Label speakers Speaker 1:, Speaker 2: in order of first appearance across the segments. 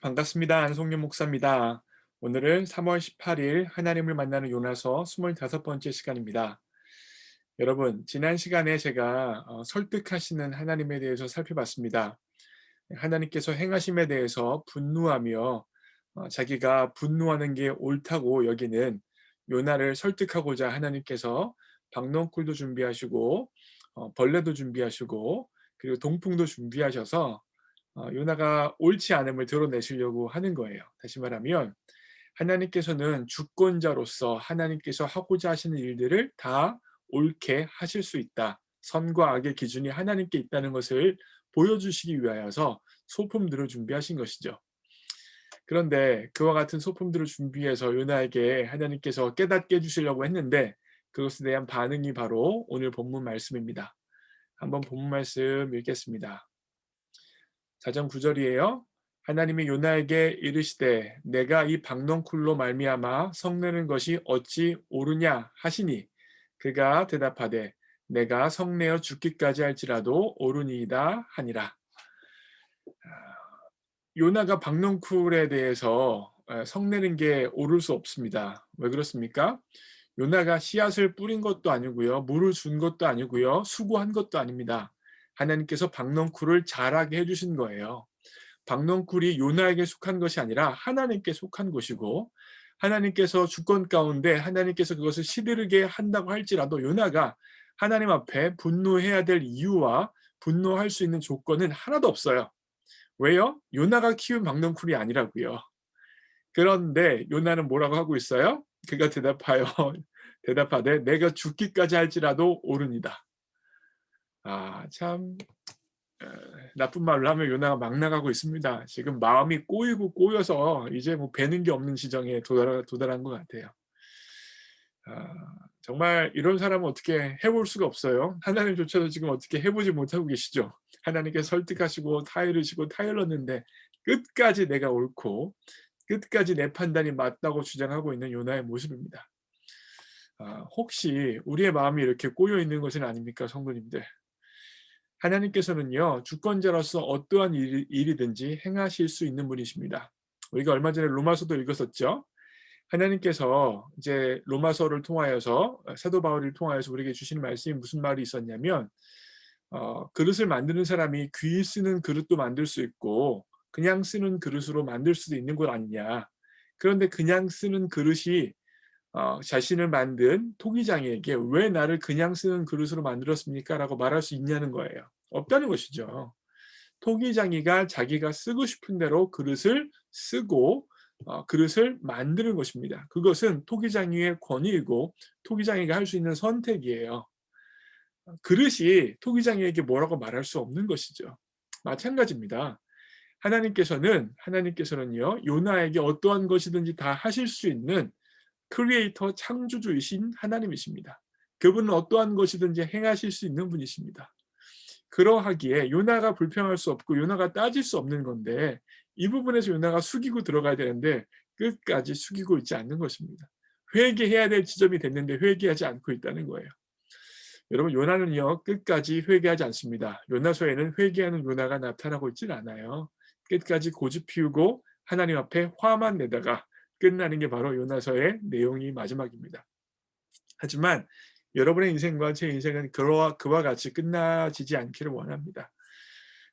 Speaker 1: 반갑습니다. 안성윤 목사입니다. 오늘은 3월 18일 하나님을 만나는 요나서 25번째 시간입니다. 여러분, 지난 시간에 제가 설득하시는 하나님에 대해서 살펴봤습니다. 하나님께서 행하심에 대해서 분노하며 자기가 분노하는 게 옳다고 여기는 요나를 설득하고자 하나님께서 박넝쿨도 준비하시고 벌레도 준비하시고 그리고 동풍도 준비하셔서 요나가 옳지 않음을 드러내시려고 하는 거예요. 다시 말하면 하나님께서는 주권자로서 하나님께서 하고자 하시는 일들을 다 옳게 하실 수 있다. 선과 악의 기준이 하나님께 있다는 것을 보여주시기 위하여서 소품들을 준비하신 것이죠. 그런데 그와 같은 소품들을 준비해서 요나에게 하나님께서 깨닫게 해주시려고 했는데 그것에 대한 반응이 바로 오늘 본문 말씀입니다. 한번 본문 말씀 읽겠습니다. 4장 9절이에요. 하나님이 요나에게 이르시되 내가 이 박넝쿨로 말미암아 성내는 것이 어찌 옳으냐 하시니 그가 대답하되 내가 성내어 죽기까지 할지라도 옳으니이다 하니라. 요나가 박넝쿨에 대해서 성내는 게 옳을 수 없습니다. 왜 그렇습니까? 요나가 씨앗을 뿌린 것도 아니고요. 물을 준 것도 아니고요. 수고한 것도 아닙니다. 하나님께서 박넝쿨을 자라게 해주신 거예요. 박넝쿨이 요나에게 속한 것이 아니라 하나님께 속한 것이고 하나님께서 주권 가운데 하나님께서 그것을 시들게 한다고 할지라도 요나가 하나님 앞에 분노해야 될 이유와 분노할 수 있는 조건은 하나도 없어요. 왜요? 요나가 키운 박넝쿨이 아니라고요. 그런데 요나는 뭐라고 하고 있어요? 그가 대답하되 내가 죽기까지 할지라도 옳으니다. 참 나쁜 말로 하면 요나가 막 나가고 있습니다. 지금 마음이 꼬이고 꼬여서 이제 뭐 배는 게 없는 지경에 도달한 것 같아요. 정말 이런 사람은 어떻게 해볼 수가 없어요. 하나님조차도 지금 어떻게 해보지 못하고 계시죠. 하나님께 설득하시고 타이르시고 타일렀는데 끝까지 내가 옳고 끝까지 내 판단이 맞다고 주장하고 있는 요나의 모습입니다. 혹시 우리의 마음이 이렇게 꼬여 있는 것은 아닙니까, 성도님들? 하나님께서는요, 주권자로서 어떠한 일이든지 행하실 수 있는 분이십니다. 우리가 얼마 전에 로마서도 읽었었죠. 하나님께서 이제 로마서를 통하여서 사도 바울을 통하여서 우리에게 주시는 말씀이 무슨 말이 있었냐면 그릇을 만드는 사람이 귀 쓰는 그릇도 만들 수 있고 그냥 쓰는 그릇으로 만들 수도 있는 것 아니냐. 그런데 그냥 쓰는 그릇이 자신을 만든 토기장이에게 왜 나를 그냥 쓰는 그릇으로 만들었습니까? 라고 말할 수 있냐는 거예요. 없다는 것이죠. 토기장이가 자기가 쓰고 싶은 대로 그릇을 쓰고 그릇을 만드는 것입니다. 그것은 토기장이의 권위이고 토기장이가 할 수 있는 선택이에요. 그릇이 토기장이에게 뭐라고 말할 수 없는 것이죠. 마찬가지입니다. 하나님께서는요 요나에게 어떠한 것이든지 다 하실 수 있는 크리에이터 창조주이신 하나님이십니다. 그분은 어떠한 것이든지 행하실 수 있는 분이십니다. 그러하기에 요나가 불평할 수 없고 요나가 따질 수 없는 건데 이 부분에서 요나가 숙이고 들어가야 되는데 끝까지 숙이고 있지 않는 것입니다. 회개해야 될 지점이 됐는데 회개하지 않고 있다는 거예요. 여러분 요나는요 끝까지 회개하지 않습니다. 요나서에는 회개하는 요나가 나타나고 있질 않아요. 끝까지 고집 피우고 하나님 앞에 화만 내다가 끝나는 게 바로 요나서의 내용이 마지막입니다. 하지만 여러분의 인생과 제 인생은 그와 같이 끝나지지 않기를 원합니다.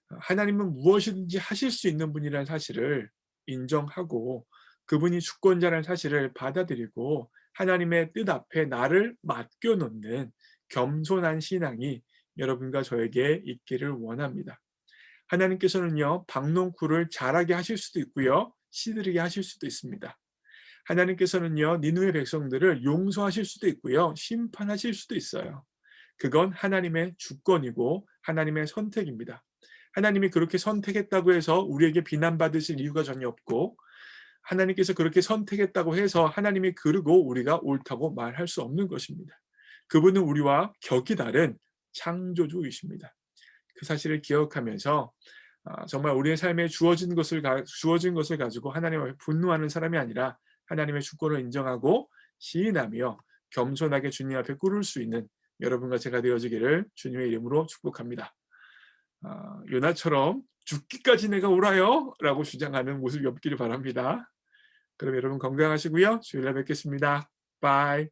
Speaker 1: 하나님은 무엇이든지 하실 수 있는 분이라는 사실을 인정하고 그분이 주권자라는 사실을 받아들이고 하나님의 뜻 앞에 나를 맡겨놓는 겸손한 신앙이 여러분과 저에게 있기를 원합니다. 하나님께서는요 박농쿨을 자라게 하실 수도 있고요 시들게 하실 수도 있습니다. 하나님께서는요 니느웨 백성들을 용서하실 수도 있고요 심판하실 수도 있어요. 그건 하나님의 주권이고 하나님의 선택입니다. 하나님이 그렇게 선택했다고 해서 우리에게 비난받으실 이유가 전혀 없고 하나님께서 그렇게 선택했다고 해서 하나님이 그르고 우리가 옳다고 말할 수 없는 것입니다. 그분은 우리와 격이 다른 창조주이십니다. 그 사실을 기억하면서 정말 우리의 삶에 주어진 것을 가지고 하나님 앞에 분노하는 사람이 아니라 하나님의 주권을 인정하고 시인하며 겸손하게 주님 앞에 꿇을 수 있는 여러분과 제가 되어지기를 주님의 이름으로 축복합니다. 요나처럼 죽기까지 내가 울어요 라고 주장하는 모습이 없기를 바랍니다. 그럼 여러분 건강하시고요. 주일날 뵙겠습니다. 바이.